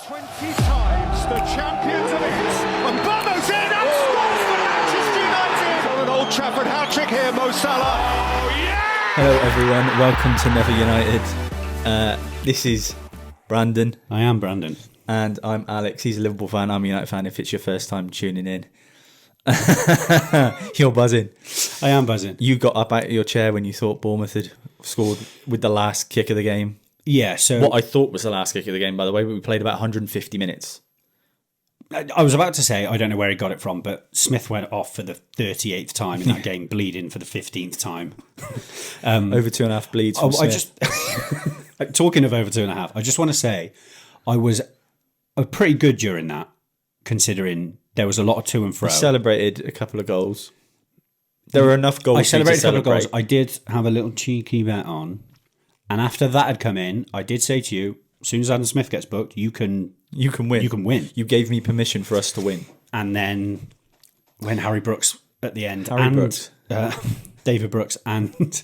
20 times the champions of it. And Bono's in and scores for Manchester United. On an Old Trafford hat-trick here, Mo Salah. Oh, yeah! Hello, everyone. Welcome to Never United. This is Brandon. I am Brandon. And I'm Alex. He's a Liverpool fan. I'm a United fan if it's your first time tuning in. You're buzzing. I am buzzing. You got up out of your chair when you thought Bournemouth had scored with the last kick of the game. Yeah, so... What I thought was the last kick of the game, by the way, but we played about 150 minutes. I was about to say, I don't know where he got it from, but Smith went off for the 38th time in that game, bleeding for the 15th time. Over 2.5 bleeds from Smith. Talking of over 2.5, I just want to say I was pretty good during that, considering there was a lot of to and fro. I celebrated a couple of goals. There were enough goals. I celebrated a couple of celebrate. goals. I did have a little cheeky bet on. And after that had come in, I did say to you, as soon as Adam Smith gets booked, you can win. You can win. You gave me permission for us to win. And then when Harry Brooks at the end, David Brooks and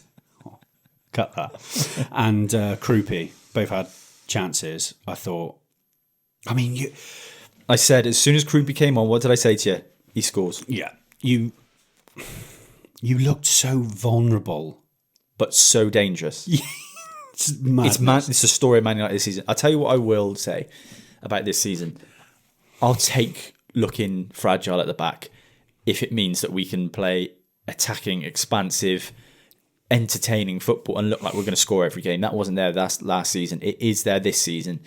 cut that, and Krupi both had chances. I thought, I said as soon as Krupi came on, what did I say to you? He scores. Yeah, you looked so vulnerable, but so dangerous. It's madness. It's a story of Man United this season. I'll tell you what I will say about this season. I'll take looking fragile at the back if it means that we can play attacking, expansive, entertaining football and look like we're going to score every game. That wasn't there last season. It is there this season.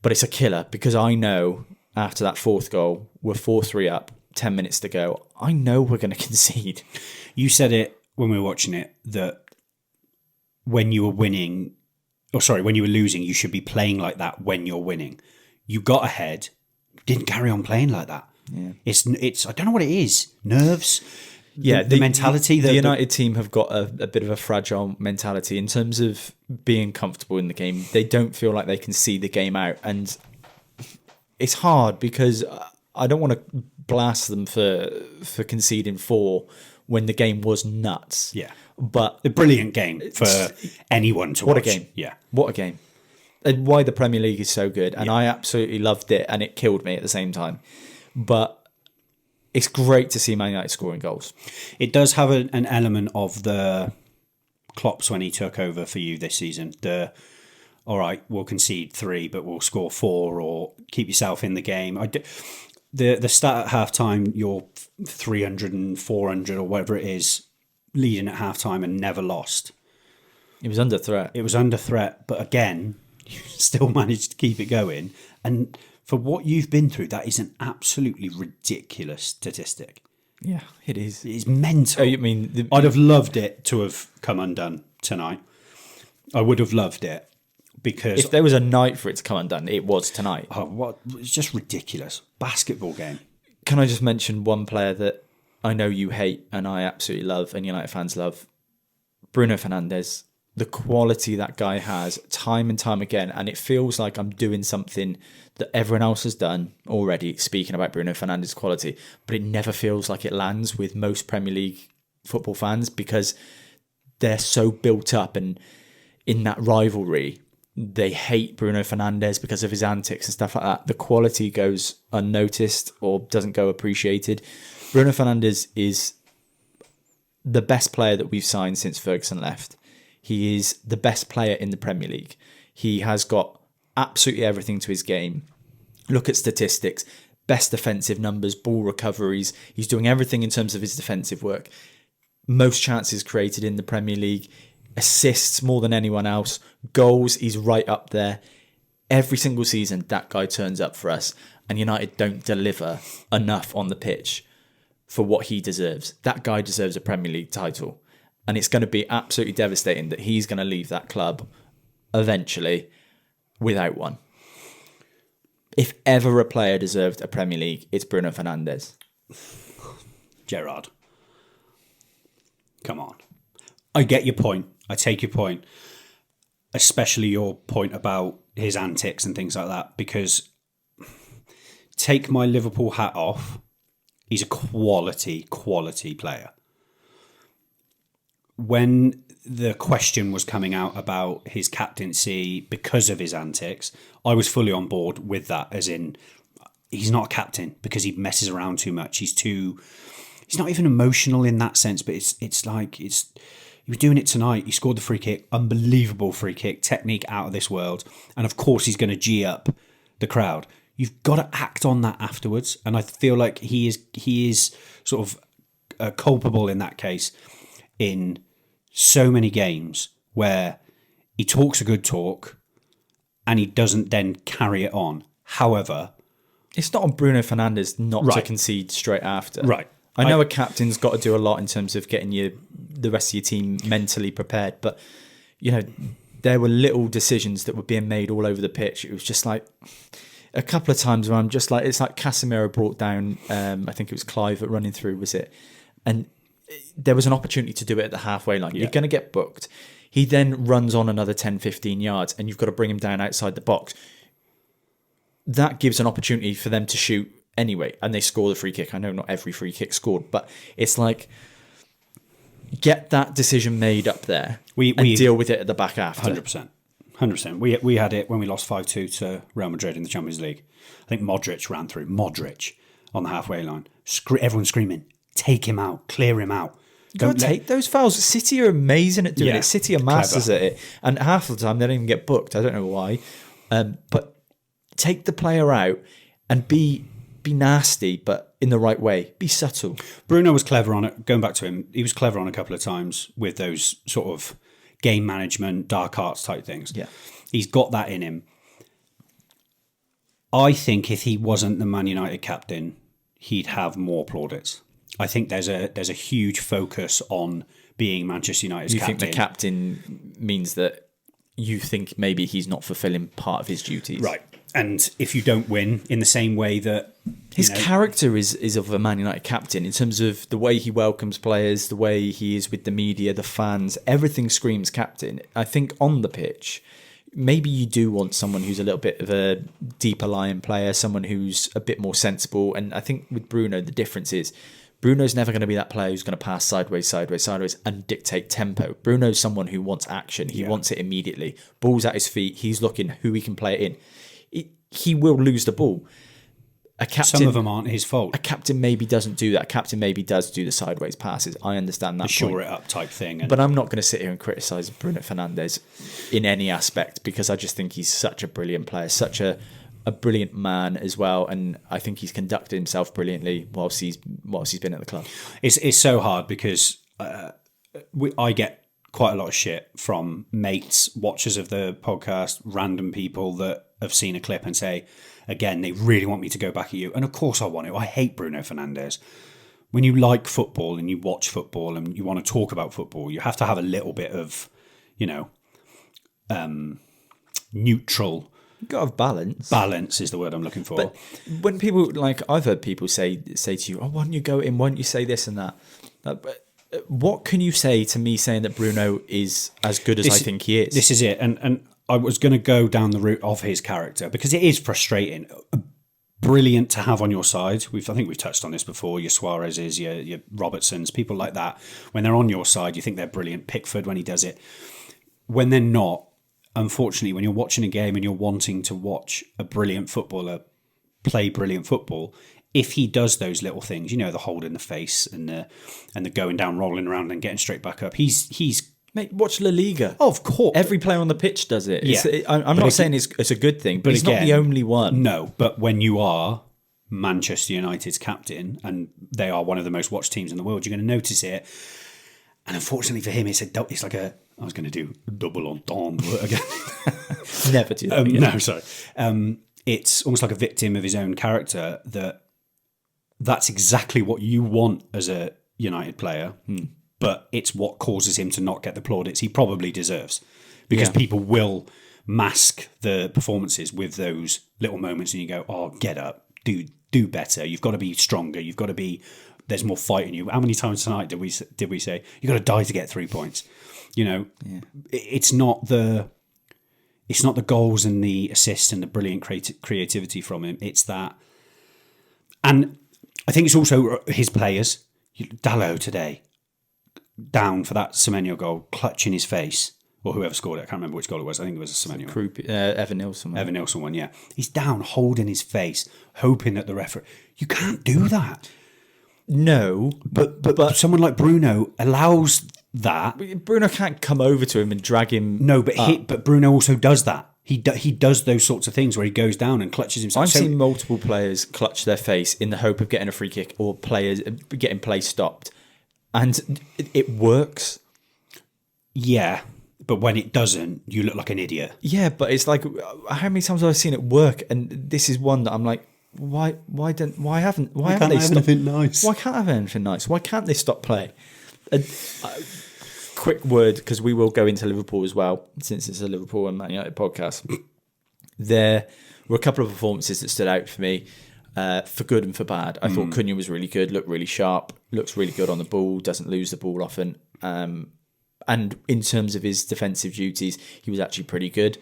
But it's a killer because I know after that fourth goal, we're 4-3 up, 10 minutes to go. I know we're going to concede. You said it when we were watching it that when you were winning, when you were losing, you should be playing like that when you're winning. You got ahead, didn't carry on playing like that. Yeah. It's I don't know what it is. Nerves. Yeah, the mentality. The United team have got a bit of a fragile mentality in terms of being comfortable in the game. They don't feel like they can see the game out, and it's hard because I don't want to blast them for conceding 4 when the game was nuts. Yeah. But a brilliant game for anyone to watch. What a game. Yeah. What a game. And why the Premier League is so good. And I absolutely loved it, and it killed me at the same time. But it's great to see Man United scoring goals. It does have an element of the Klopp's when he took over for you this season. All right, we'll concede 3, but we'll score 4, or keep yourself in the game. The stat at half-time, you're 300 and 400 or whatever it is, leading at half-time and never lost. It was under threat. It was under threat, but again, you still managed to keep it going. And for what you've been through, that is an absolutely ridiculous statistic. Yeah, it is. It's mental. Oh, you mean I'd have loved it to have come undone tonight. I would have loved it because if there was a night for it to come undone, it was tonight. It's just ridiculous. Basketball game. Can I just mention one player that I know you hate and I absolutely love and United fans love? Bruno Fernandes. The quality that guy has time and time again, and it feels like I'm doing something that everyone else has done already, speaking about Bruno Fernandes' quality, but it never feels like it lands with most Premier League football fans because they're so built up, and in that rivalry, they hate Bruno Fernandes because of his antics and stuff like that. The quality goes unnoticed or doesn't go appreciated. Bruno Fernandes is the best player that we've signed since Ferguson left. He is the best player in the Premier League. He has got absolutely everything to his game. Look at statistics, best defensive numbers, ball recoveries. He's doing everything in terms of his defensive work. Most chances created in the Premier League. Assists more than anyone else. Goals, he's right up there. Every single season, that guy turns up for us. And United don't deliver enough on the pitch for what he deserves. That guy deserves a Premier League title. And it's going to be absolutely devastating that he's going to leave that club eventually without one. If ever a player deserved a Premier League, it's Bruno Fernandes. Gerrard. Come on. I get your point. I take your point. Especially your point about his antics and things like that. Because take my Liverpool hat off. He's a quality player. when the question was coming out about his captaincy because of his antics, I was fully on board with that, as in, he's not a captain because he messes around too much. He's not even emotional in that sense, but he was doing it tonight. He scored the free kick, unbelievable free kick, technique out of this world. And of course he's going to G up the crowd. You've got to act on that afterwards. And I feel like he is sort of culpable in that case in so many games where he talks a good talk and he doesn't then carry it on. However, it's not on Bruno Fernandes not to Right. concede straight after. Right. I know a captain's got to do a lot in terms of getting the rest of your team mentally prepared, but there were little decisions that were being made all over the pitch. It was just like a couple of times where I'm just like, it's like Casemiro brought down, I think it was Clive at running through, was it? And there was an opportunity to do it at the halfway line. You're going to get booked. He then runs on another 10, 15 yards and you've got to bring him down outside the box. That gives an opportunity for them to shoot anyway, and they score the free kick. I know not every free kick scored, but it's like, get that decision made up there and deal with it at the back after. 100%. We had it when we lost 5-2 to Real Madrid in the Champions League. I think Modric ran through. Modric on the halfway line. Everyone screaming, take him out, clear him out. Don't take those fouls. City are amazing at doing it. City are masters at it. And half of the time they don't even get booked. I don't know why. But take the player out and be nasty, but in the right way. Be subtle. Bruno was clever on it. Going back to him, he was clever on a couple of times with those sort of game management, dark arts type things. Yeah. He's got that in him. I think if he wasn't the Man United captain, he'd have more plaudits. I think there's a huge focus on being Manchester United's captain. You think the captain means that you think maybe he's not fulfilling part of his duties? Right. And if you don't win in the same way that... His character is of a Man United captain in terms of the way he welcomes players, the way he is with the media, the fans, everything screams captain. I think on the pitch, maybe you do want someone who's a little bit of a deeper lying player, someone who's a bit more sensible. And I think with Bruno, the difference is Bruno's never going to be that player who's going to pass sideways and dictate tempo. Bruno's someone who wants action. He wants it immediately. Ball's at his feet. He's looking who he can play it in. He will lose the ball. A captain, some of them aren't his fault. A captain maybe doesn't do that. A captain maybe does do the sideways passes. I understand that. Shore it up type thing. But I'm not going to sit here and criticise Bruno Fernandes in any aspect because I just think he's such a brilliant player, such a brilliant man as well, and I think he's conducted himself brilliantly whilst he's been at the club. It's so hard because I get quite a lot of shit from mates, watchers of the podcast, random people that have seen a clip and say, again, they really want me to go back at you. And of course I want to. I hate Bruno Fernandes. When you like football and you watch football and you want to talk about football, you have to have a little bit of, neutral... You've got to have balance. Balance is the word I'm looking for. But when people, I've heard people say to you, oh, why don't you go in? Why don't you say this and that? What can you say to me saying that Bruno is as good as I think he is? This is it. And I was going to go down the route of his character because it is frustrating. Brilliant to have on your side. I think we've touched on this before. Your Suarez's, your Robertsons, people like that. When they're on your side, you think they're brilliant. Pickford when he does it. When they're not, unfortunately, when you're watching a game and you're wanting to watch a brilliant footballer play brilliant football, if he does those little things, the hold in the face and the going down, rolling around and getting straight back up, he's Mate, watch La Liga. Of course. Every player on the pitch does it. Yeah. I'm not saying it's a good thing, but he's not the only one. No, but when you are Manchester United's captain and they are one of the most watched teams in the world, you're going to notice it. And unfortunately for him, it's like I was going to do double entendre again. Never do that again. No, sorry. It's almost like a victim of his own character that's exactly what you want as a United player, but it's what causes him to not get the plaudits he probably deserves because people will mask the performances with those little moments and you go, oh, get up, do better. You've got to be stronger. You've got to be, there's more fight in you. How many times tonight did we say, you've got to die to get 3 points? It's not the goals and the assists and the brilliant creativity from him. It's that. And I think it's also his players. Dalot today, down for that Semenyo goal, clutching his face, or whoever scored it. I can't remember which goal it was. I think it was a Semenyo. Evan Nilsson. Evan Nilsson one, yeah. He's down, holding his face, hoping that the referee... You can't do that. No, But someone like Bruno allows that. Bruno can't come over to him and drag him. No, but Bruno also does that. He does those sorts of things where he goes down and clutches himself. I've seen multiple players clutch their face in the hope of getting a free kick or players getting play stopped, and it works. Yeah, but when it doesn't, you look like an idiot. Yeah, but it's like, how many times have I seen it work? And this is one that I'm like, why haven't they stopped? Nice? Why can't I have anything nice? Why can't they stop play? Quick word, because we will go into Liverpool as well, since it's a Liverpool and Man United podcast. There were a couple of performances that stood out for me, for good and for bad. I thought Cunha was really good, looked really sharp, looks really good on the ball, doesn't lose the ball often. And in terms of his defensive duties, he was actually pretty good.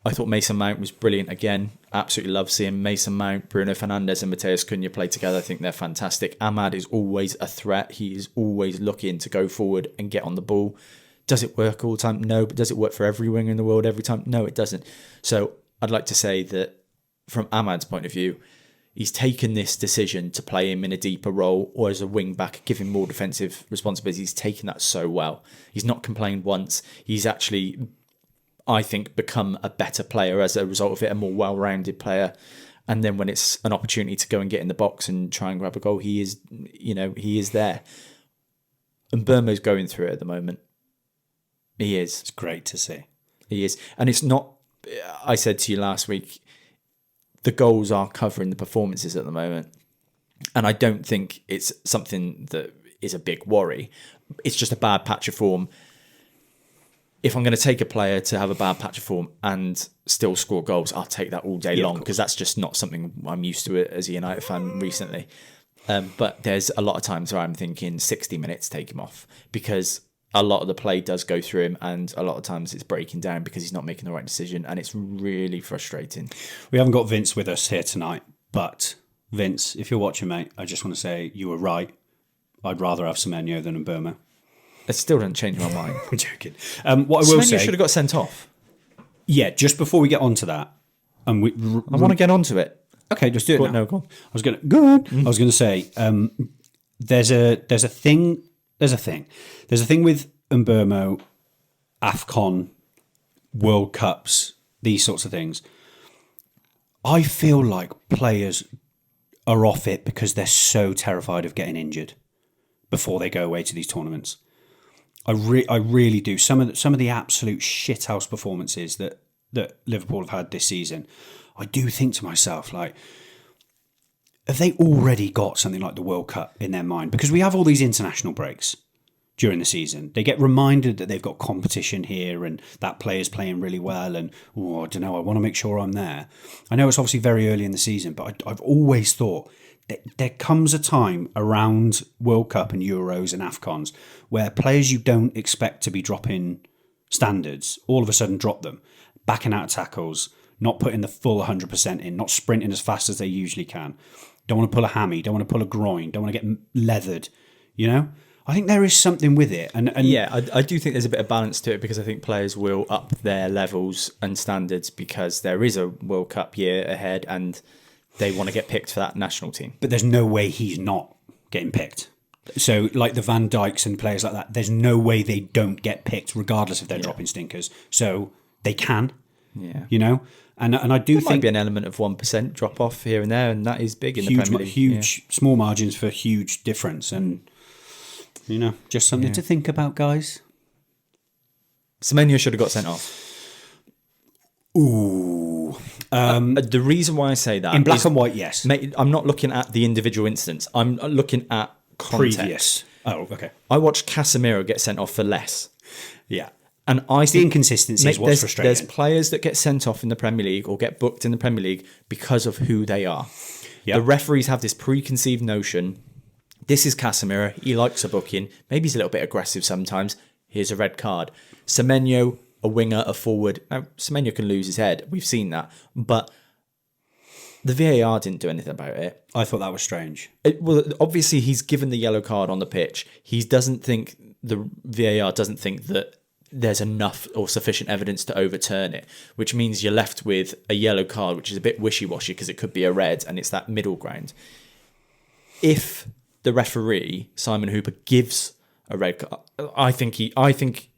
I thought Mason Mount was brilliant again. Absolutely love seeing Mason Mount, Bruno Fernandes and Matheus Cunha play together. I think they're fantastic. Ahmad is always a threat. He is always looking to go forward and get on the ball. Does it work all the time? No. But does it work for every winger in the world every time? No, it doesn't. So I'd like to say that from Ahmad's point of view, he's taken this decision to play him in a deeper role or as a wing back, give him more defensive responsibilities. He's taken that so well. He's not complained once. He's actually, I think, become a better player as a result of it, a more well-rounded player. And then when it's an opportunity to go and get in the box and try and grab a goal, he is there. And Burma's going through it at the moment. He is. It's great to see. He is. And it's not, I said to you last week, the goals are covering the performances at the moment. And I don't think it's something that is a big worry. It's just a bad patch of form. If I'm going to take a player to have a bad patch of form and still score goals, I'll take that all day long, because that's just not something I'm used to as a United fan recently. But there's a lot of times where I'm thinking 60 minutes, take him off, because a lot of the play does go through him, and a lot of times it's breaking down because he's not making the right decision, and it's really frustrating. We haven't got Vince with us here tonight, but Vince, if you're watching, mate, I just want to say you were right. I'd rather have Semenyo than Burma. It still doesn't change my mind. I'm joking. What I will say, should have got sent off. Yeah, just before we get on to that, and I want to get onto it. Okay, just do it. No, go on. I was going to say, there's a thing with Mbermo, AFCON, World Cups, these sorts of things. I feel like players are off it because they're so terrified of getting injured before they go away to these tournaments. I really do. Some of the absolute shithouse performances that Liverpool have had this season, I do think to myself, like, have they already got something like the World Cup in their mind? Because we have all these international breaks during the season. They get reminded that they've got competition here and that player's playing really well, and I don't know, I want to make sure I'm there. I know it's obviously very early in the season, but I've always thought that there comes a time around World Cup and Euros and AFCONs where players you don't expect to be dropping standards all of a sudden drop them, backing out tackles, not putting the full 100% in, not sprinting as fast as they usually can. Don't want to pull a hammy, don't want to pull a groin, don't want to get leathered, you know? I think there is something with it. And yeah, I do think there's a bit of balance to it, because I think players will up their levels and standards because there is a World Cup year ahead and they want to get picked for that national team. But there's no way he's not getting picked. So like the Van Dijks and players like that, there's no way they don't get picked regardless if they're dropping stinkers. So they can, you know? And I do think... There might be an element of 1% drop off here and there, and that is big in the Premier League. Huge, small margins for huge difference. And, you know, just something to think about, guys. Semenyo should have got sent off. Ooh. The reason why I say that... In black and white, yes. Mate, I'm not looking at the individual instance. I'm looking at context. Previous. Oh, okay. I watched Casemiro get sent off for less. Yeah. And I think the inconsistency is what's frustrating. There's players that get sent off in the Premier League or get booked in the Premier League because of who they are. Yep. The referees have this preconceived notion. This is Casemiro. He likes a booking. Maybe he's a little bit aggressive sometimes. Here's a red card. Semenyo, a winger, a forward. Now, Semenyo can lose his head. We've seen that. But The VAR didn't do anything about it. I thought that was strange. Well, obviously he's given the yellow card on the pitch. He doesn't think the VAR doesn't think that there's enough or sufficient evidence to overturn it, which means you're left with a yellow card, which is a bit wishy-washy because it could be a red, and it's that middle ground. If the referee, Simon Hooper, gives a red card, I think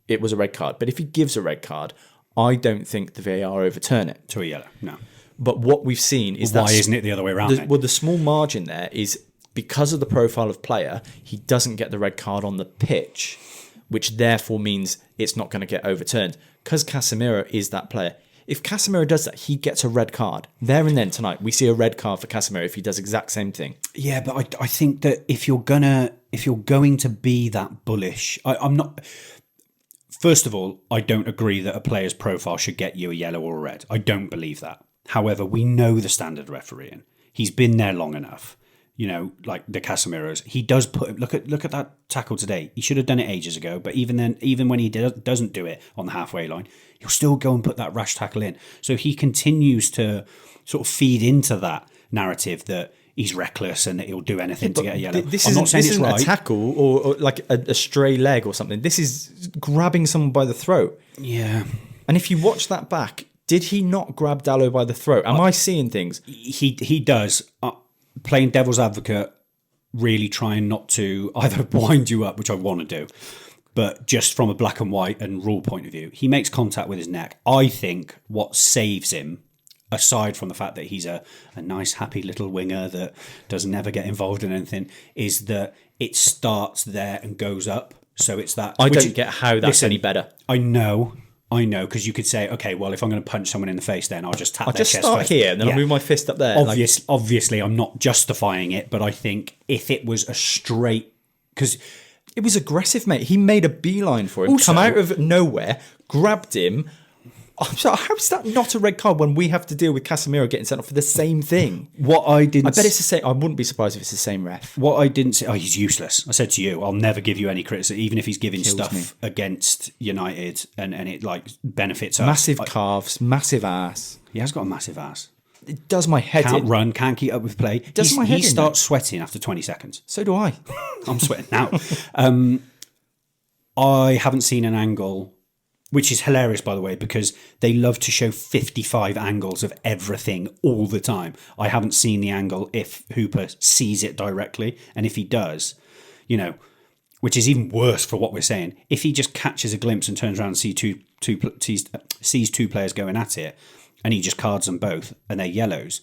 it was a red card. But if he gives a red card, I don't think the VAR overturn it To a yellow, no. But what we've seen is Why isn't it the other way around? the small margin there is because of the profile of player, he doesn't get the red card on the pitch, which therefore means it's not going to get overturned. Because Casemiro is that player. If Casemiro does that, he gets a red card. There and then tonight, we see a red card for Casemiro if he does exact same thing. Yeah, but I think that if you're going to be that bullish, I'm not. First of all, I don't agree that a player's profile should get you a yellow or a red. I don't believe that. However, we know the standard refereeing. He's been there long enough. You know, like the Casemiros, he does put. Look at that tackle today. He should have done it ages ago. But even then, even when he doesn't do it on the halfway line, he'll still go and put that rash tackle in. So he continues to sort of feed into that narrative that he's reckless and that he'll do anything to get a yellow. I'm not saying it's right. This isn't a tackle or like a stray leg or something. This is grabbing someone by the throat. Yeah. And if you watch that back, did he not grab Dallo by the throat? Am I seeing things? He does. Playing devil's advocate, really trying not to either wind you up, which I want to do, but just from a black and white and rule point of view, he makes contact with his neck. I think what saves him, aside from the fact that he's a nice, happy little winger that does never get involved in anything, is that it starts there and goes up. So it's that. I don't get how that's any better. I know, because you could say, okay, well, if I'm going to punch someone in the face, then I'll just tap their chest. I'll just start first. here and then I'll move my fist up there. Obviously, I'm not justifying it, but I think if it was a straight... Because it was aggressive, mate. He made a beeline for him, Also, come out of nowhere, grabbed him. I'm sorry, how is that not a red card when we have to deal with Casemiro getting sent off for the same thing? I bet it's the same. I wouldn't be surprised if it's the same ref. What I didn't say... Oh, he's useless. I said to you, I'll never give you any criticism, even if he's giving stuff against United and it like benefits us. Massive calves, massive ass. He has got a massive ass. It does my head Can't in. run, can't keep up with play. He starts sweating after 20 seconds. So do I. I'm sweating now. I haven't seen an angle, which is hilarious, by the way, because they love to show 55 angles of everything all the time. I haven't seen the angle if Hooper sees it directly. And if he does, you know, which is even worse for what we're saying, if he just catches a glimpse and turns around and sees two players going at it, and he just cards them both, and they're yellows,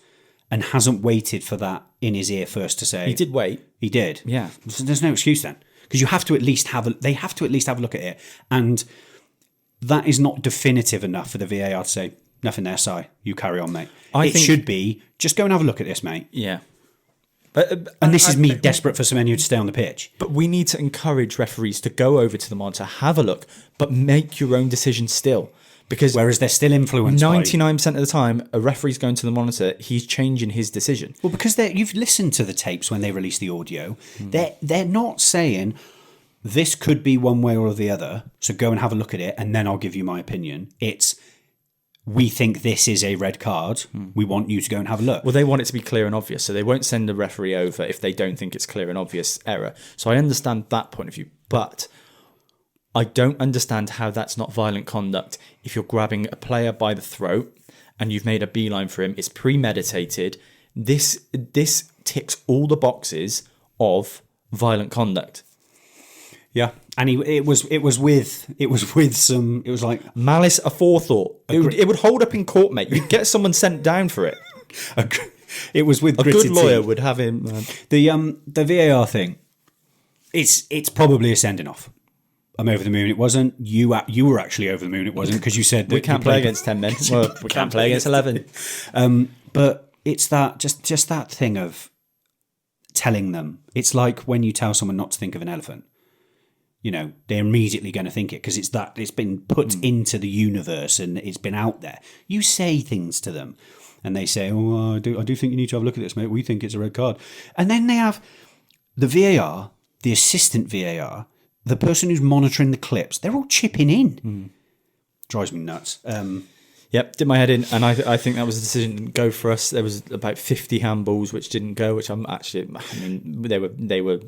and hasn't waited for that in his ear first to say... He did wait. He did. Yeah. So there's no excuse then. Because you have to at least have they have to at least have a look at it. And that is not definitive enough for the VAR to say, nothing there, Si. You carry on, mate. It should be, just go and have a look at this, mate. Yeah. And this is me desperate for Semenyo to stay on the pitch. But we need to encourage referees to go over to the monitor, have a look, but make your own decision still. Because whereas they're still influenced 99% of the time, a referee's going to the monitor, he's changing his decision. Well, because you've listened to the tapes when they release the audio. They're not saying this could be one way or the other, so go and have a look at it and then I'll give you my opinion. It's, we think this is a red card. We want you to go and have a look. Well, they want it to be clear and obvious, so they won't send the referee over if they don't think it's clear and obvious error. So I understand that point of view, but I don't understand how that's not violent conduct if you're grabbing a player by the throat and you've made a beeline for him. It's premeditated. This ticks all the boxes of violent conduct. Yeah, and it was with some. It was like malice aforethought. It would hold up in court, mate. You'd get someone sent down for it. It was with a good lawyer would have him. The VAR thing. It's probably a sending off. I'm over the moon. It wasn't. You were actually over the moon. It wasn't because you said that we can't play against 10 men. Well, we can't play against 11. But it's that just that thing of telling them. It's like when you tell someone not to think of an elephant. You know, they're immediately going to think it because it's been put into the universe and it's been out there. You say things to them, and they say, "Oh, I do think you need to have a look at this, mate. We think it's a red card." And then they have the VAR, the assistant VAR. The person who's monitoring the clips, they're all chipping in. Drives me nuts. Yep, did my head in, and I think that was a decision that didn't go for us. There was about 50 handballs which didn't go, which they were.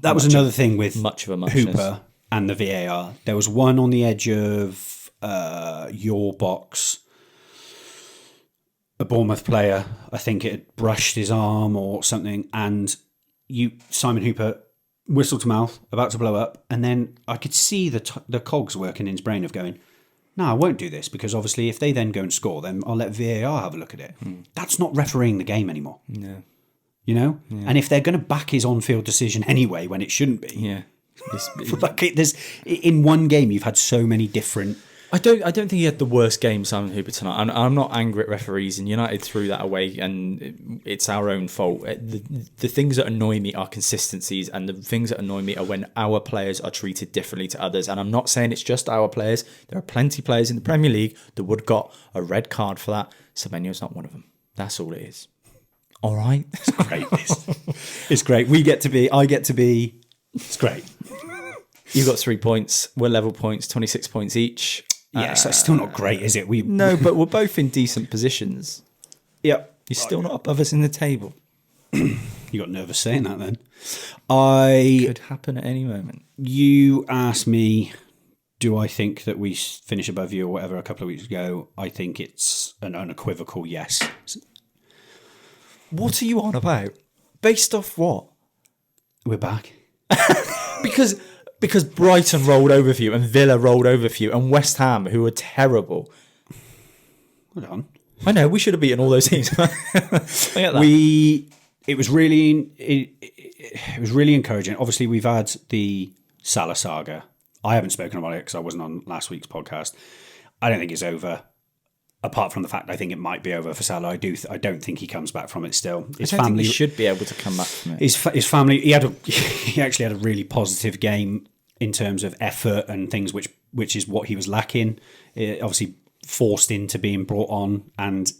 That was another thing with much of a muchness. Hooper and the VAR. There was one on the edge of your box. A Bournemouth player, I think it had brushed his arm or something, and Simon Hooper whistle to mouth, about to blow up, and then I could see the cogs working in his brain of going, no, I won't do this, because obviously if they then go and score, then I'll let VAR have a look at it. That's not refereeing the game anymore. Yeah. You know? Yeah. And if they're going to back his on-field decision anyway when it shouldn't be. Yeah. There's in one game you've had so many different. I don't think he had the worst game, Simon Hooper, tonight. I'm not angry at referees, and United threw that away, and it's our own fault. The things that annoy me are consistencies, and the things that annoy me are when our players are treated differently to others. And I'm not saying it's just our players. There are plenty of players in the Premier League that would have got a red card for that. Semenyo's not one of them. That's all it is. All right? It's great. It's great. I get to be. It's great. You got 3 points. We're level points, 26 points each. Yes, it's still not great, is it? No, but we're both in decent positions. Yep. You're still not above us in the table. You got nervous saying that then. Could happen at any moment. You asked me, do I think that we finish above you or whatever a couple of weeks ago? I think it's an unequivocal yes. What are you on about? Based off what? We're back. Because Brighton rolled over for you, and Villa rolled over for you, and West Ham, who were terrible. Hold on. I know, we should have beaten all those teams. I get that. It was really encouraging. Obviously, we've had the Salah saga. I haven't spoken about it because I wasn't on last week's podcast. I don't think it's over. Apart from the fact I think it might be over for Salah, I don't think he comes back from it still. His family should be able to come back from it. His family. He actually had a really positive game in terms of effort and things, which is what he was lacking. Obviously forced into being brought on, and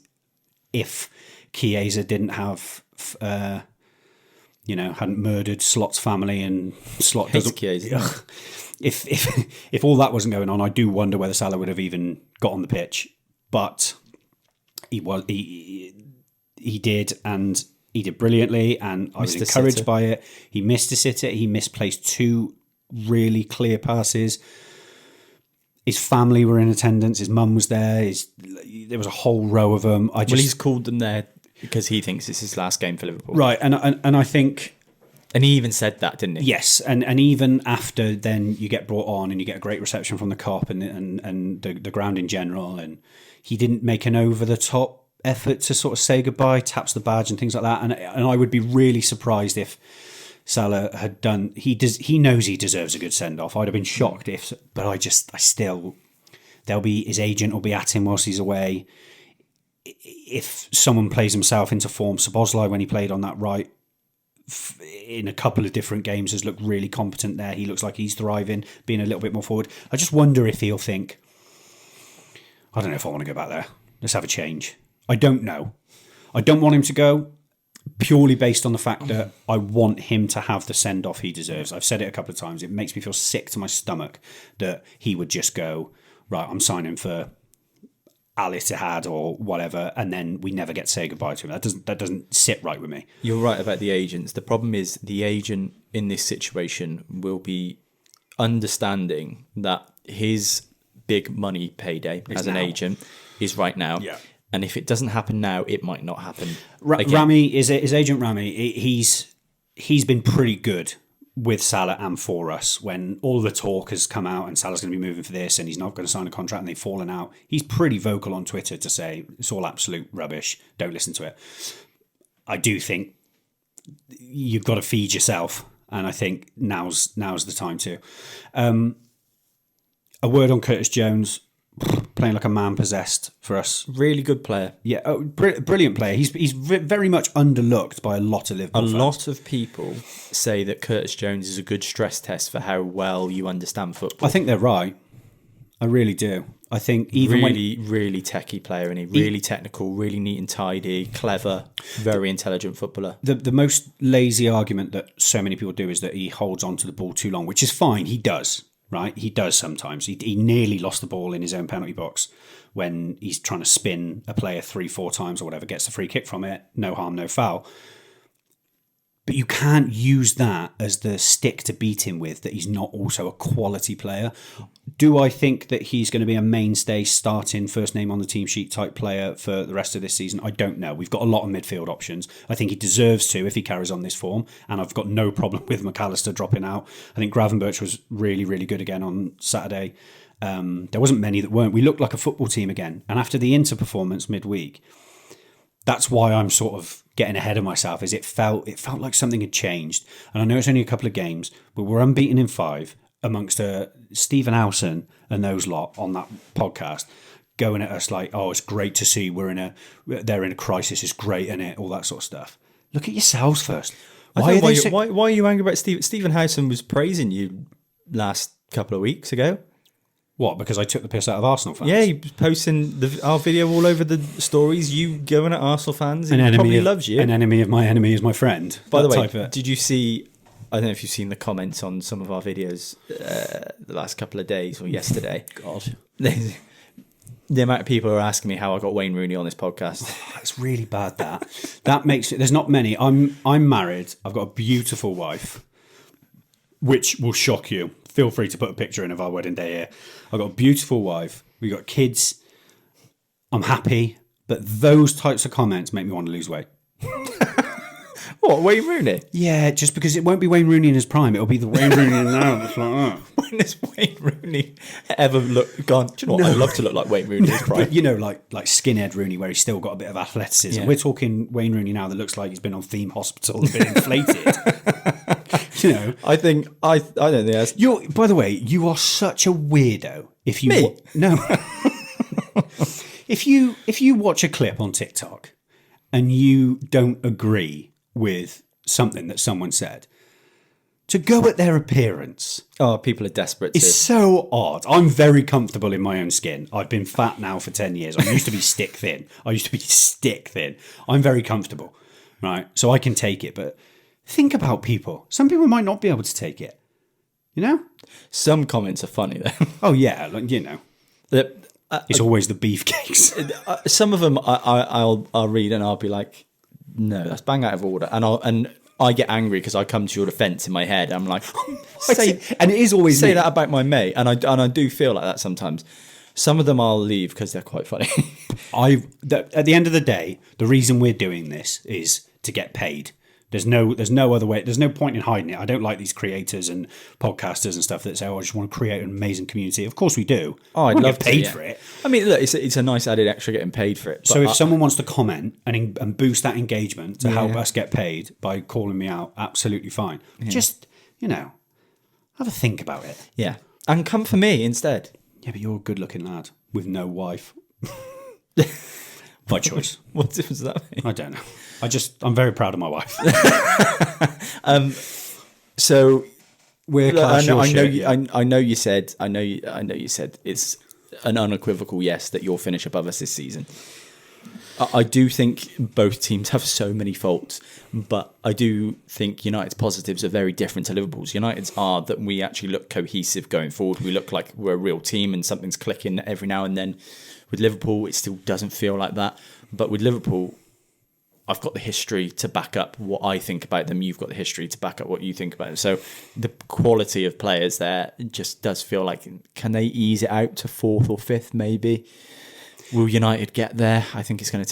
if Chiesa didn't have, hadn't murdered Slot's family, and Slot doesn't. Chiesa. If all that wasn't going on, I do wonder whether Salah would have even got on the pitch. But he did, and he did brilliantly, and I was encouraged by it. He missed a sitter. He misplaced 2 really clear passes. His family were in attendance. His mum was there. There was a whole row of them. He's called them there because he thinks it's his last game for Liverpool. Right, and I think... And he even said that, didn't he? Yes, and even after then you get brought on and you get a great reception from the cop and the ground in general, and he didn't make an over-the-top effort to sort of say goodbye, taps the badge and things like that. And I would be really surprised if Salah had done... He knows he deserves a good send-off. I'd have been shocked if... But I still... His agent will be at him whilst he's away. If someone plays himself into form, Szoboszlai, when he played on that right, in a couple of different games, has looked really competent there. He looks like he's thriving, being a little bit more forward. I just wonder if he'll think, I don't know if I want to go back there. Let's have a change. I don't know. I don't want him to go purely based on the fact that I want him to have the send-off he deserves. I've said it a couple of times. It makes me feel sick to my stomach that he would just go, right, I'm signing for Al Ittihad or whatever, and then we never get to say goodbye to him. That doesn't sit right with me. You're right about the agents. The problem is the agent in this situation will be understanding that his big money payday as an agent is right now. Yeah. And if it doesn't happen now, it might not happen. Rami is agent Rami. He's been pretty good with Salah and for us. When all the talk has come out and Salah's going to be moving for this and he's not going to sign a contract and they've fallen out, he's pretty vocal on Twitter to say it's all absolute rubbish. Don't listen to it. I do think you've got to feed yourself, and I think now's the time to. A word on Curtis Jones. Playing like a man possessed for us. Really good player. Yeah, brilliant player. He's very much underlooked by a lot of Liverpool fans. A lot of people say that Curtis Jones is a good stress test for how well you understand football. I think they're right. I really do. I think really techie player, and really technical, really neat and tidy, clever, very intelligent footballer. The most lazy argument that so many people do is that he holds on to the ball too long, which is fine. He does. right? He does sometimes. He nearly lost the ball in his own penalty box when he's trying to spin a player 3-4 times or whatever, gets the free kick from it, no harm, no foul. But you can't use that as the stick to beat him with, that he's not also a quality player. Do I think that he's going to be a mainstay starting first name on the team sheet type player for the rest of this season? I don't know. We've got a lot of midfield options. I think he deserves to if he carries on this form. And I've got no problem with McAllister dropping out. I think Gravenberch was really, really good again on Saturday. There wasn't many that weren't. We looked like a football team again. And after the Inter performance midweek, that's why I'm sort of getting ahead of myself, is it felt like something had changed. And I know it's only a couple of games, but we're unbeaten in 5 amongst Stephen Howson and those lot on that podcast going at us like, oh, it's great to see they're in a crisis, it's great, isn't it? All that sort of stuff. Look at yourselves first. Why are you angry about Stephen Howson was praising you last couple of weeks ago? What, because I took the piss out of Arsenal fans? Yeah, he was posting our video all over the stories, you going at Arsenal fans. He probably loves you. An enemy of my enemy is my friend. By the way, did you see, I don't know if you've seen the comments on some of our videos the last couple of days or yesterday. God. The amount of people are asking me how I got Wayne Rooney on this podcast. It's really bad, that makes it, there's not many. I'm married, I've got a beautiful wife, which will shock you. Feel free to put a picture in of our wedding day here. I've got a beautiful wife. We've got kids. I'm happy. But those types of comments make me want to lose weight. What, Wayne Rooney? Yeah, just because it won't be Wayne Rooney in his prime. It'll be the Wayne Rooney now. It's like, oh. When has Wayne Rooney ever gone, do you know what, I'd love to look like Wayne Rooney in his prime. But, you know, like skinhead Rooney, where he's still got a bit of athleticism. Yeah. We're talking Wayne Rooney now that looks like he's been on theme hospital and been inflated. You know, I don't think that's... By the way, you are such a weirdo. If you Me? No. If you watch a clip on TikTok and you don't agree with something that someone said, to go at their appearance. Oh, people are desperate It's so odd. I'm very comfortable in my own skin. I've been fat now for 10 years. I used to be stick thin. I'm very comfortable, right? So I can take it, but think about people. Some people might not be able to take it. You know? Some comments are funny though. Oh yeah, like, you know. It's always the beefcakes. Some of them I'll read and I'll be like, no, that's bang out of order. And I get angry because I come to your defence in my head. I'm like, and it is always say that about my mate, and I do feel like that sometimes. Some of them I'll leave because they're quite funny. At the end of the day, the reason we're doing this is to get paid. There's no other way. There's no point in hiding it. I don't like these creators and podcasters and stuff that say, "Oh, I just want to create an amazing community." Of course we do. Oh, I'd love get paid to, for it. I mean, look, it's a nice added extra getting paid for it. So if someone wants to comment and boost that engagement to help us get paid by calling me out, absolutely fine. Yeah. Just, you know, have a think about it. Yeah, and come for me instead. Yeah, but you're a good-looking lad with no wife. By choice. What difference does that make? I don't know. I'm very proud of my wife. So we're I know you said it's an unequivocal yes that you'll finish above us this season. I do think both teams have so many faults, but I do think United's positives are very different to Liverpool's. United's are that we actually look cohesive going forward. We look like we're a real team and something's clicking every now and then. With Liverpool, it still doesn't feel like that. But with Liverpool, I've got the history to back up what I think about them. You've got the history to back up what you think about them. So the quality of players there just does feel like, can they ease it out to 4th or 5th maybe? Will United get there? I think it's going to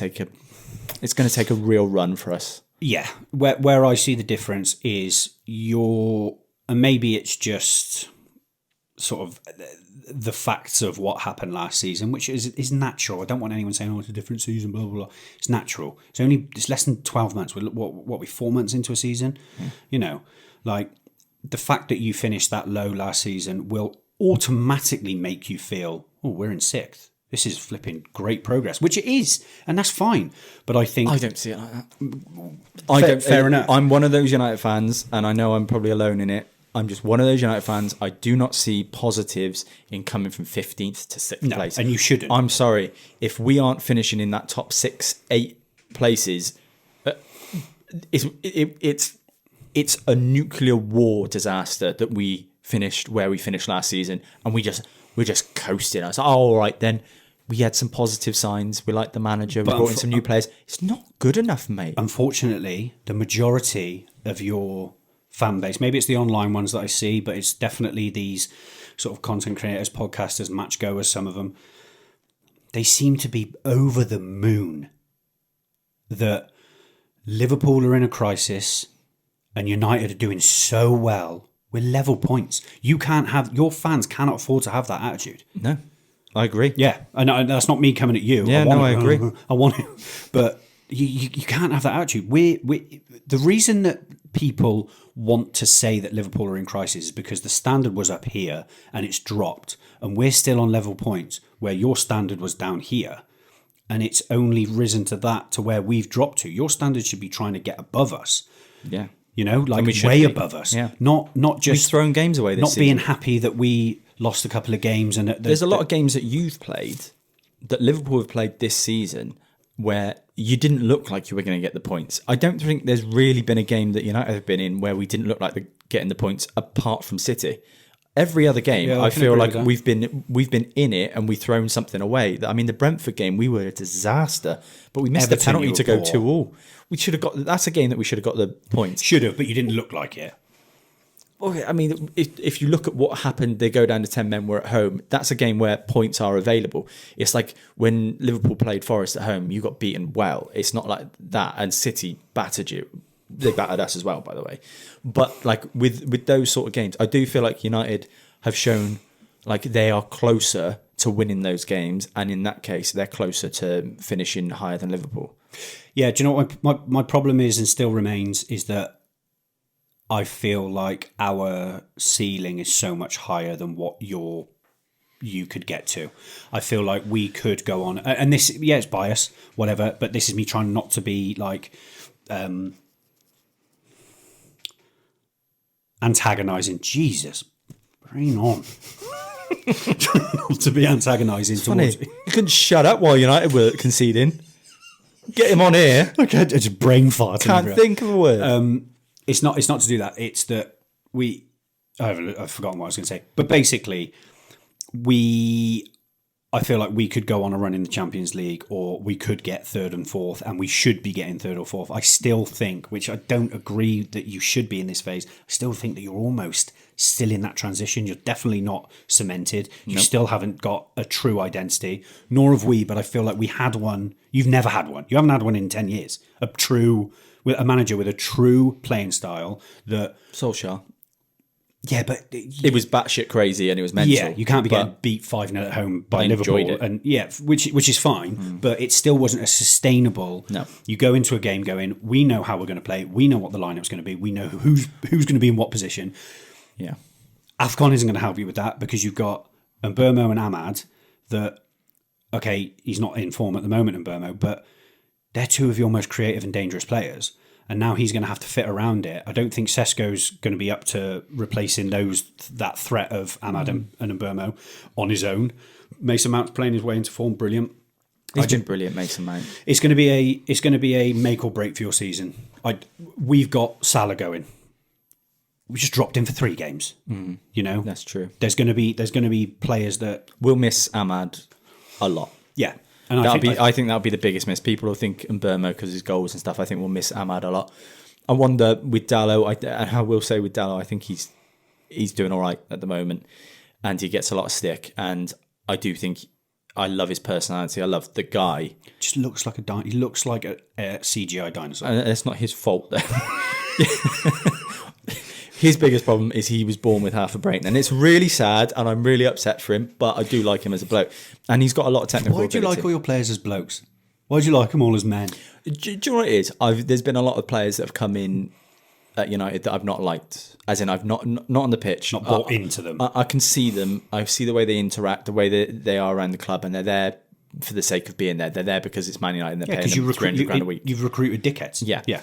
take a real run for us. Yeah, where I see the difference is and maybe it's just sort of the facts of what happened last season, which is natural. I don't want anyone saying, "Oh, it's a different season," blah blah blah. It's natural. It's less than 12 months. We're 4 months into a season. You know, like the fact that you finished that low last season will automatically make you feel, "Oh, we're in 6th. This is flipping great progress," which it is, and that's fine. But I think I don't see it like that. Fair enough. I'm one of those United fans, and I know I'm probably alone in it. I'm just one of those United fans. I do not see positives in coming from 15th to 6th place. And you shouldn't. I'm sorry. If we aren't finishing in that top 6, 8 places, it's a nuclear war disaster that we finished where we finished last season, and we're just coasting. I was like, oh, all right then. We had some positive signs. We liked the manager. We brought in some new players. It's not good enough, mate. Unfortunately, the majority of your fan base, maybe it's the online ones that I see, but it's definitely these sort of content creators, podcasters, match goers, some of them, they seem to be over the moon that Liverpool are in a crisis and United are doing so well with level points. Your fans cannot afford to have that attitude. No. I agree. Yeah, and that's not me coming at you. Yeah, I agree. I want it, but you can't have that attitude. The reason that people want to say that Liverpool are in crisis is because the standard was up here and it's dropped, and we're still on level points where your standard was down here, and it's only risen to where we've dropped to. Your standard should be trying to get above us. Yeah. Like way above us. Yeah. Not just we've thrown games away this season. Not being happy that we lost a couple of games. And there's a lot of games that you've played, that Liverpool have played this season, where you didn't look like you were going to get the points. I don't think there's really been a game that United have been in where we didn't look like getting the points, apart from City. Every other game, I feel like we've been in it and we've thrown something away. I mean, the Brentford game, we were a disaster, but we missed the penalty to go 2-2. We should have got. That's a game that we should have got the points. Should have, but you didn't look like it. Okay, I mean, if you look at what happened, they go down to 10 men, we're at home. That's a game where points are available. It's like when Liverpool played Forest at home, you got beaten well. It's not like that. And City battered you. They battered us as well, by the way. But like with those sort of games, I do feel like United have shown like they are closer to winning those games. And in that case, they're closer to finishing higher than Liverpool. Yeah, do you know what my problem is and still remains is that I feel like our ceiling is so much higher than what you could get to. I feel like we could go on, and this, it's bias, whatever, but this is me trying not to be like antagonising. Jesus, bring on. Not to be antagonising towards me. You couldn't shut up while United were conceding. Get him on here. Okay, just brain farting. Can't think of a word. It's not to do that. It's that I've forgotten what I was going to say. But basically, I feel like we could go on a run in the Champions League, or we could get third and fourth, and we should be getting third or fourth. I still think, which I don't agree that you should be in this phase, I still think that you're almost still in that transition. You're definitely not cemented. You still haven't got a true identity, nor have we, but I feel like we had one. You've never had one. You haven't had one in 10 years. A manager with a true playing style that... Solskjaer. Yeah, but... It was batshit crazy and it was mental. Yeah, you can't be getting beat 5-0 at home by Liverpool. It. And yeah, which is fine, but it still wasn't a sustainable... No. You go into a game going, we know how we're going to play, we know what the lineup's going to be, we know who's going to be in what position. Yeah. AFCON isn't going to help you with that because you've got Mbeumo and Ahmad that, okay, he's not in form at the moment, Mbeumo, but they're two of your most creative and dangerous players. And now he's going to have to fit around it. I don't think Sesko's going to be up to replacing that threat of Ahmad and Mbeumo on his own. Mason Mount's playing his way into form, brilliant. He's been brilliant, Mason Mount. It's going to be a make or break for your season. We've got Salah going. We just dropped him for 3 games. You know, that's true. There's going to be players that we'll miss Ahmad a lot. Yeah. And I think that'll be the biggest miss. People will think Mbeumo because of his goals and stuff. I think we'll miss Ahmad a lot. I wonder with Dalot. I will say with Dalot, I think he's doing all right at the moment, and he gets a lot of stick. And I do think I love his personality. I love the guy. Just looks like he looks like a CGI dinosaur. And it's not his fault though. His biggest problem is he was born with half a brain, and it's really sad, and I'm really upset for him. But I do like him as a bloke, and he's got a lot of technical. Why do you like all your players as blokes? Why do you like them all as men? Do you know what it is? There's been a lot of players that have come in at United that I've not liked, as in I've not on the pitch, not bought into them. I can see them. I see the way they interact, the way they are around the club, and they're there for the sake of being there. They're there because it's Man United and they're paying them £300 a week. You've recruited dickheads. Yeah.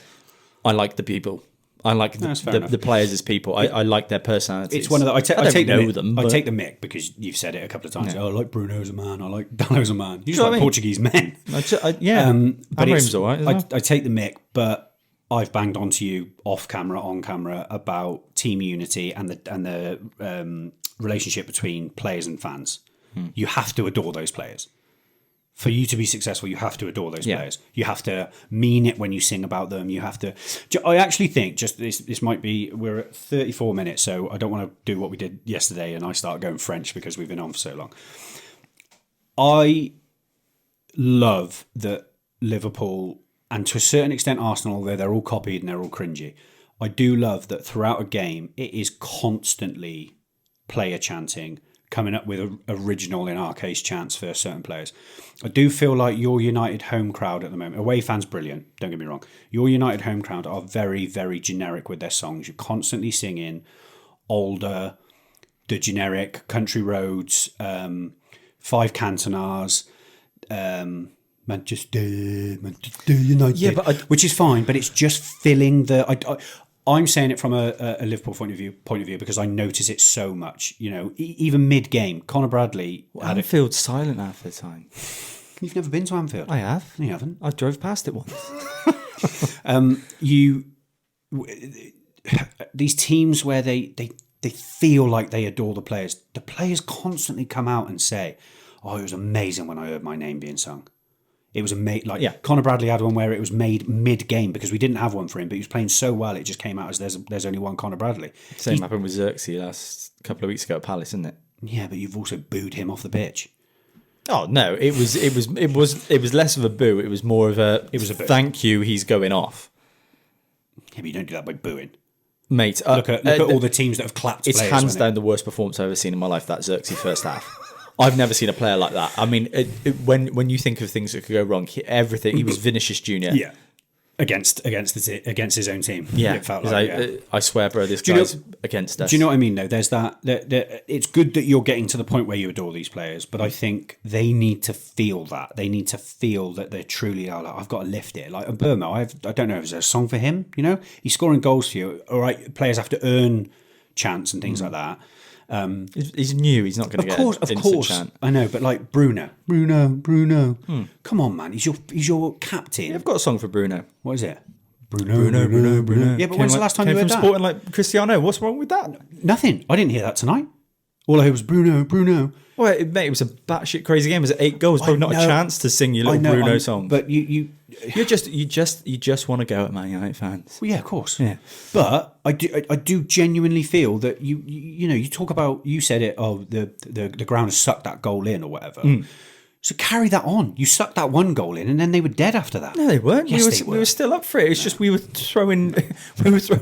I like the people. I like the players as people. I like their personalities. It's one of the. I take the mick because you've said it a couple of times. Yeah. Oh, I like Bruno as a man. I like Dalot as a man. You just like Portuguese men. Yeah, but Abraham's all right. I take the mick, but I've banged onto you off camera, on camera about team unity and the relationship between players and fans. You have to adore those players. For you to be successful, you have to adore those players. You have to mean it when you sing about them. You have to. I actually think just this might be. We're at 34 minutes, so I don't want to do what we did yesterday and I start going French because we've been on for so long. I love that Liverpool, and to a certain extent Arsenal, although they're all copied and they're all cringy, I do love that throughout a game it is constantly player chanting, coming up with original, in our case, chants for certain players. I do feel like your United home crowd at the moment, away fans brilliant, don't get me wrong, your United home crowd are very, very generic with their songs. You're constantly singing older, the generic Country Roads, Five Cantonars, Manchester United, Yeah, but which is fine, but it's just filling the. I'm saying it from a Liverpool point of view because I notice it so much. You know, even mid game, Conor Bradley. Anfield's silent half the time. You've never been to Anfield? I have. You haven't. I drove past it once. These teams where they feel like they adore the players. The players constantly come out and say, "Oh, it was amazing when I heard my name being sung." It was Conor Bradley had one where it was made mid-game because we didn't have one for him, but he was playing so well it just came out as there's only one Conor Bradley. Same happened with Xerxes last couple of weeks ago at Palace, isn't it? Yeah, but you've also booed him off the pitch. Oh no, it was less of a boo. It was more of a boo. Thank you. He's going off. Yeah, but you don't do that by booing. Mate, look at all the teams that have clapped. It's players, hands down the worst performance I've ever seen in my life. That Xerxes first half. I've never seen a player like that. I mean, when you think of things that could go wrong, he was Vinicius Junior. Yeah, against his own team. Yeah, it felt like, I swear, bro, this guy's against us. Do you know what I mean? Though there's that. It's good that you're getting to the point where you adore these players, but I think they need to feel that. They need to feel that they truly are. Like, I've got to lift it. Like Burma, I don't know if there's a song for him. You know, he's scoring goals for you. All right, players have to earn chants and things like that. He's new. He's not going to get an instant chant. I know, but like Bruno. Come on, man. He's your captain. Yeah, I've got a song for Bruno. What is it? Bruno. Yeah, but when's the last time you heard that? Sporting like Cristiano. What's wrong with that? Nothing. I didn't hear that tonight. All I heard was Bruno. Well, mate, it was a batshit crazy game. It was 8 goals. Probably not a chance to sing your little Bruno song. But you just want to go at Man United fans. Well, yeah, of course. Yeah, but I do genuinely feel that you talk about, you said it. Oh, the ground has sucked that goal in or whatever. So carry that on. You sucked that one goal in, and then they were dead after that. No, they weren't. Yes, we were still up for it. It's just we were throwing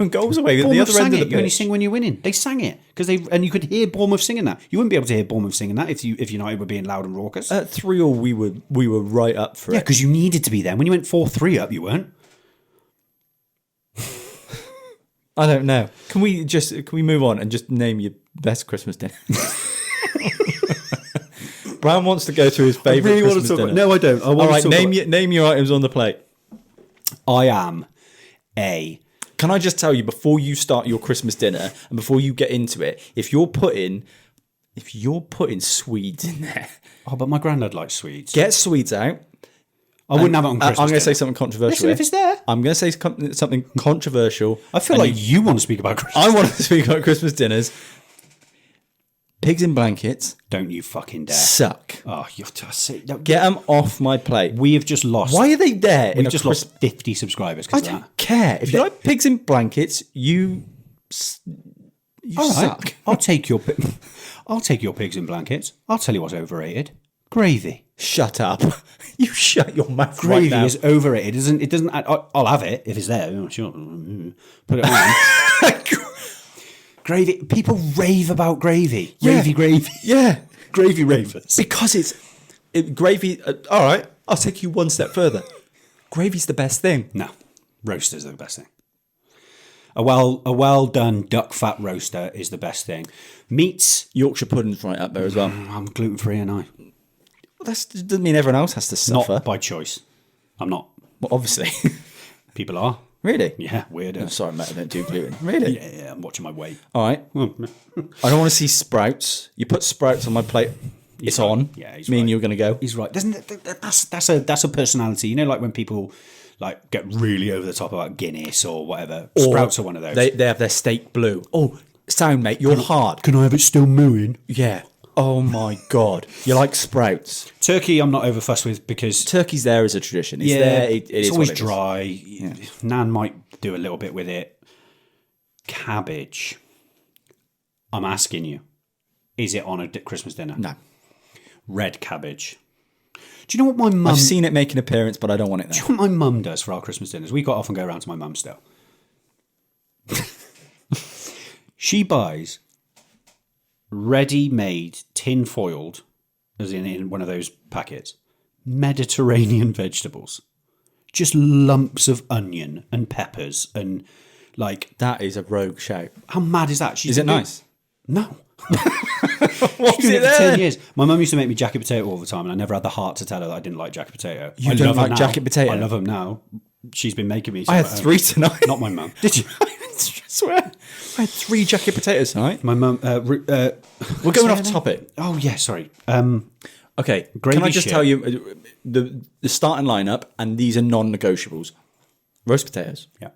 goals away at the other end of the pitch. You only sing when you're winning. They sang it and you could hear Bournemouth singing that. You wouldn't be able to hear Bournemouth singing that if United were being loud and raucous. At 3-3, we were right up for it. Yeah, because you needed to be there. When you went 4-3 up, you weren't. I don't know. Can we move on and just name your best Christmas dinner? Brown wants to go to his favourite Christmas dinner. No, I don't. All right, name your items on the plate. I am a... Can I just tell you, before you start your Christmas dinner and before you get into it, if you're putting Swedes in there... Oh, but my granddad likes Swedes. Get Swedes out. I wouldn't have it on Christmas I'm going to say something controversial. Listen, if it's there. I'm going to say something controversial. I feel like you want to speak about Christmas. I want to speak about Christmas dinners. Pigs in blankets. Don't you fucking dare. Suck. Oh, you're just... Get them off my plate. We have just lost... Why are they there? We've just lost 50 subscribers I because of that. don't care. If you like pigs in blankets, you All suck. right. I'll take your pigs in blankets. I'll tell you what's overrated. Gravy. Shut up. You shut your mouth Gravy right now. is overrated. It doesn't... I'll have it if it's there. Oh, sure. Put it on. Gravy. People rave about gravy. Yeah. Gravy. Yeah. Gravy ravers. Because gravy... all right, I'll take you one step further. Gravy's the best thing. No. Roasters are the best thing. A well done duck fat roaster is the best thing. Meats... Yorkshire pudding's right up there as well. I'm gluten-free, and I... That doesn't mean everyone else has to suffer. Not by choice. I'm not. Well, obviously. People are. Really? Yeah, weird. I'm sorry, mate, I don't do gluten. Really? Yeah, I'm watching my weight. All right. I don't want to see sprouts. You put sprouts on my plate, it's on. Yeah, he's Me and right. you're going to go. He's right. That's a personality. You know, like when people like get really over the top about Guinness or whatever. Sprouts are one of those. They have their steak blue. Oh, sound mate, you're hard. Can I have it still mooing? Yeah. Oh my God. You like Sprouts? Turkey, I'm not over fussed with because Turkey's there as a tradition. It's there. It it's is always what it is. dry. Nan might do a little bit with it. Cabbage. I'm asking you, is it on a Christmas dinner? No. Red cabbage. Do you know what my mum... I've seen it make an appearance, but I don't want it Do there. you know what my mum does for our Christmas dinners? We quite often go around to my mum still. She buys ready-made, tin-foiled, as in one of those packets, Mediterranean vegetables. Just lumps of onion and peppers and like... That is a rogue shout. How mad is that? Is it nice? No. What's She's doing it it for there? 10 years. My mum used to make me jacket potato all the time, and I never had the heart to tell her that I didn't like jacket potato. You I don't love 'em like now. jacket potato? I love them now. She's been making me. I had some at home. 3 tonight. Not my mum. Did you? I swear. I had 3 jacket potatoes tonight. My mum. We're going off topic. Oh yeah, sorry. Okay. Gravy Can I just shit. tell you the starting lineup, and these are non-negotiables. Roast potatoes, Yeah.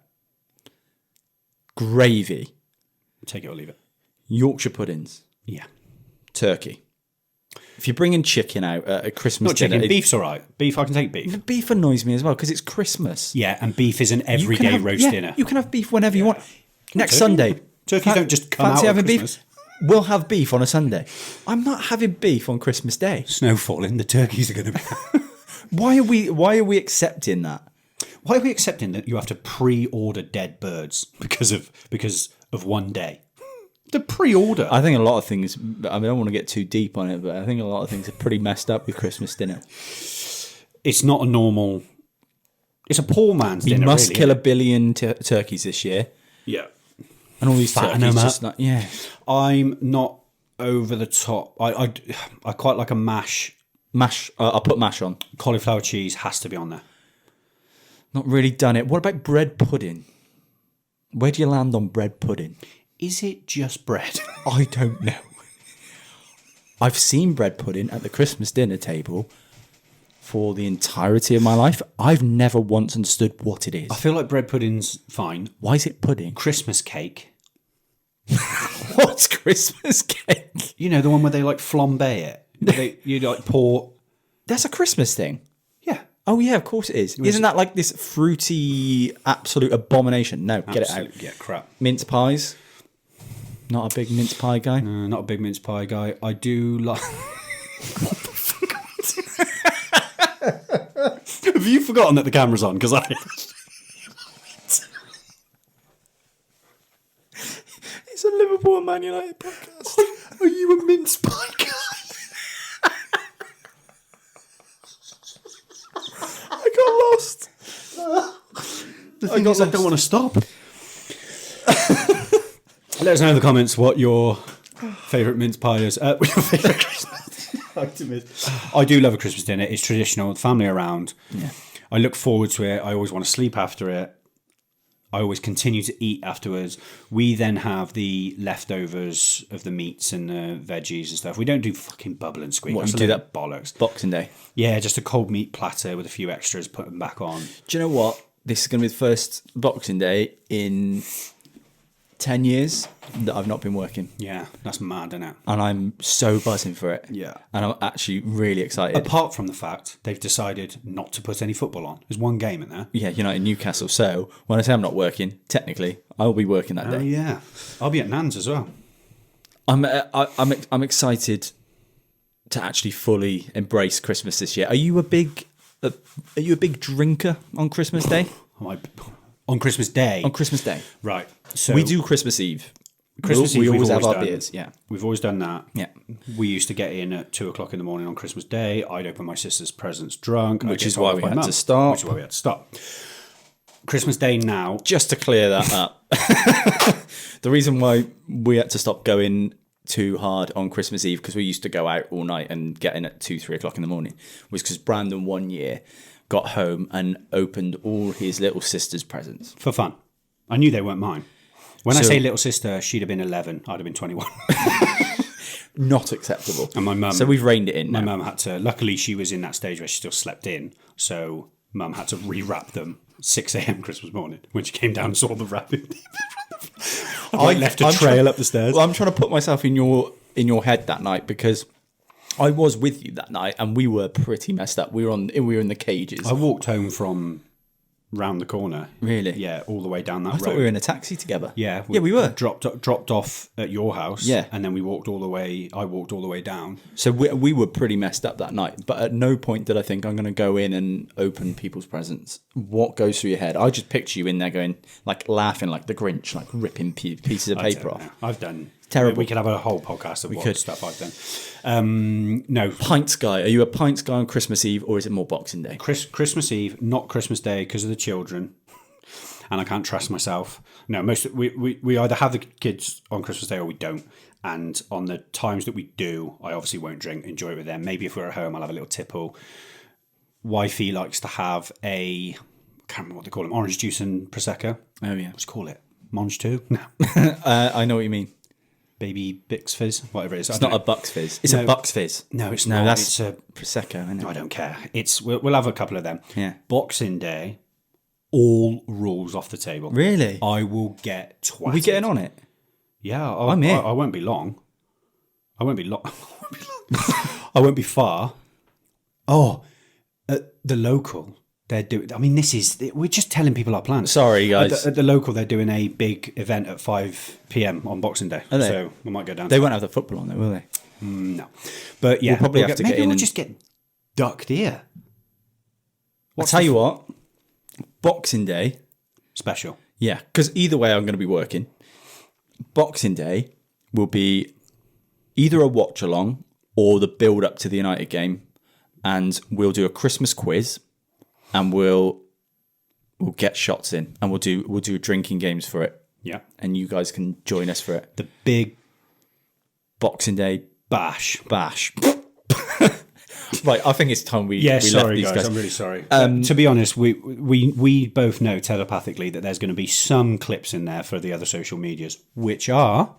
gravy, Take it or leave it. Yorkshire puddings, Yeah. turkey. If you're bringing chicken out at a Christmas Not chicken. dinner, Beef's all right. Beef, I can take beef. beef annoys me as well because it's Christmas. Yeah, and beef is an You can everyday have- roast yeah, dinner. You can have beef whenever you want. Next turkey? Sunday, Turkeys don't just come fancy out at having Christmas. beef. We'll have beef on a Sunday. I'm not having beef on Christmas Day. Snow falling. The turkeys are going to be. Why are we accepting that? Why are we accepting that you have to pre-order dead birds because of one day? The pre-order. I think a lot of things. I don't want to get too deep on it, but I think a lot of things are pretty messed up with Christmas dinner. It's not a normal. It's a poor man's We dinner. must really, kill a isn't it? billion turkeys this year, Yeah. and all these Fatten turkeys them just up. not. Yeah, I'm not over the top. I quite like a mash. mash. I'll put mash on. Cauliflower cheese has to be on there. Not really done it. What about bread pudding? Where do you land on bread pudding? Is it just bread? I don't know. I've seen bread pudding at the Christmas dinner table for the entirety of my life. I've never once understood what it is. I feel like bread pudding's fine. Why is it pudding? Christmas cake. What's Christmas cake? You know, the one where they like flambe it. You like pour. That's a Christmas thing. Yeah. Oh yeah, of course it is. Isn't that like this fruity absolute abomination? No, get it out. Absolute- Yeah, crap. Mince pies. Not a big mince pie guy. Not a big mince pie guy. I do like. Have you forgotten that the camera's on? Because I. It's a Liverpool and Man United podcast. Are you a mince pie guy? I got lost. The thing is, I don't want to stop. Let us know in the comments what your favourite mince pie is. What your favourite Christmas item is. I do love a Christmas dinner. It's traditional. The family around. Yeah. I look forward to it. I always want to sleep after it. I always continue to eat afterwards. We then have the leftovers of the meats and the veggies and stuff. We don't do fucking bubble and squeak. What, That's you a do load that of bollocks. Boxing Day. Yeah, just a cold meat platter with a few extras, put them back on. Do you know what? This is going to be the first Boxing Day in 10 years that I've not been working. Yeah, that's mad, isn't it? And I'm so buzzing for it. Yeah. And I'm actually really excited. Apart from the fact they've decided not to put any football on. There's one game in there. Yeah, United Newcastle. So when I say I'm not working, technically, I'll be working that Oh, day. yeah. I'll be at Nan's as well. I'm excited to actually fully embrace Christmas this year. Are you a big drinker on Christmas Day? On Christmas Day. On Christmas Day, Right. So we do Christmas Eve. Christmas Eve. We we've always have our done. beers. Yeah, We've always done that. yeah. We used to get in at 2:00 in the morning on Christmas Day. I'd open my sister's presents drunk. Which I'd is get why told we off by had to mum. stop. Which is why we had to stop. Christmas Day now. Just to clear that up, the reason why we had to stop going too hard on Christmas Eve, because we used to go out all night and get in at 2-3 o'clock in the morning, was because Brandon one year got home and opened all his little sister's presents. For fun. I knew they weren't mine. When I So- say little sister, she'd have been 11. I'd have been 21. Not acceptable. And my mum. So we've reined it in My now. mum had to. Luckily, she was in that stage where she still slept in, so mum had to rewrap them 6 a.m. Christmas morning when she came down and saw the rabbit. I left a trail up the stairs. Well, I'm trying to put myself in your head that night because I was with you that night and we were pretty messed up. We were in the cages. I walked home from round the corner. Really? Yeah, all the way down that road. I thought we were in a taxi together. Yeah, we were. Dropped off at your house. Yeah. And then I walked all the way down. So we were pretty messed up that night. But at no point did I think I'm going to go in and open people's presents. What goes through your head? I just picture you in there going, like laughing like the Grinch, like ripping pieces of paper off. I've done... Terrible. We could have a whole podcast of what stuff I've done. No. Pints guy. Are you a pints guy on Christmas Eve or is it more Boxing Day? Christmas Eve, not Christmas Day because of the children. And I can't trust myself. No, we either have the kids on Christmas Day or we don't. And on the times that we do, I obviously won't drink, enjoy it with them. Maybe if we're at home, I'll have a little tipple. Wifey likes to have I can't remember what they call them, orange juice and Prosecco. Oh, yeah. Let's call it. Monge 2? No. I know what you mean. Baby Bix Fizz, whatever it is. It's not a Bucks Fizz. It's a Bucks Fizz. No, it's not. No, That's it's a Prosecco, isn't it? I don't care. We'll have a couple of them. Yeah. Boxing Day, all rules off the table. Really? I will get twatted. Are we getting on it? Yeah, I'm in. I won't be long. I won't be long. I won't be far. Oh, at the local, they're doing. I mean, we're just telling people our plans. Sorry, guys. At the local, they're doing a big event at 5 p.m. on Boxing Day. Are they? So we might go down. They won't have the football on there, will they? No. But yeah, We'll probably have to get in. Maybe we'll and... just get ducked here. I'll tell you what. Boxing Day. Special. Yeah, because either way, I'm going to be working. Boxing Day will be either a watch along or the build up to the United game, and we'll do a Christmas quiz, and we'll get shots in, and we'll do drinking games for it. Yeah, and you guys can join us for it. The big Boxing Day bash. Right, I think it's time we sorry left guys, I'm really sorry. To be honest, we both know telepathically that there's going to be some clips in there for the other social medias, which are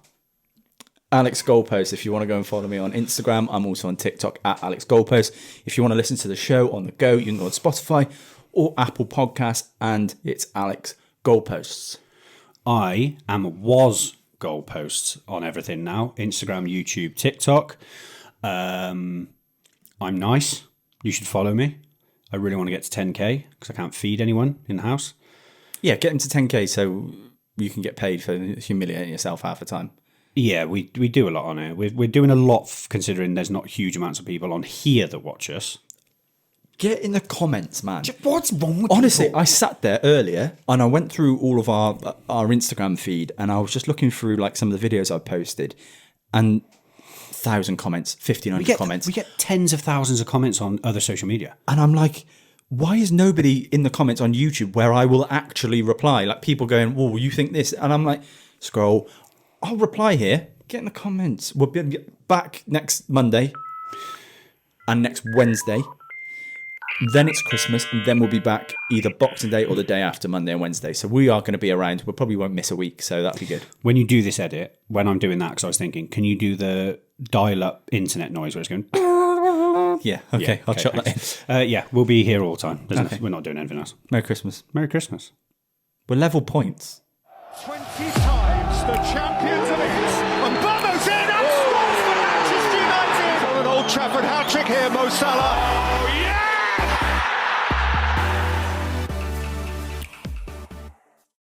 Alex Goalpost. If you want to go and follow me on Instagram, I'm also on TikTok at Alex Goalpost. If you want to listen to the show on the go, you can go on Spotify or Apple Podcasts, and it's Alex Goalposts. I was Goalposts on everything now: Instagram, YouTube, TikTok. I'm nice. You should follow me. I really want to get to 10k because I can't feed anyone in the house. Yeah, get into 10k so you can get paid for humiliating yourself half the time. Yeah, we do a lot on it. We're doing a lot considering there's not huge amounts of people on here that watch us. Get in the comments, man. What's wrong with Honestly, people? I sat there earlier and I went through all of our Instagram feed and I was just looking through like some of the videos I posted and 1,000 comments, 1,500 comments. We get tens of thousands of comments on other social media. And I'm like, why is nobody in the comments on YouTube where I will actually reply? Like people going, well, you think this? And I'm like, scroll. I'll reply here. Get in the comments. We'll be back next Monday and next Wednesday. Then it's Christmas, and then we'll be back either Boxing Day or the day after, Monday and Wednesday. So we are going to be around. We probably won't miss a week, so that'll be good. When you do this edit, when I'm doing that, because I was thinking, can you do the dial-up internet noise where it's going... Yeah, okay, I'll chop that in. Yeah, we'll be here all the time. We're not doing anything else. Merry Christmas. Merry Christmas. We're level points. 20 times the champions of it. And Bono's in and scores for Manchester United. On an Old Trafford hat-trick here, Mo Salah. Oh, yeah!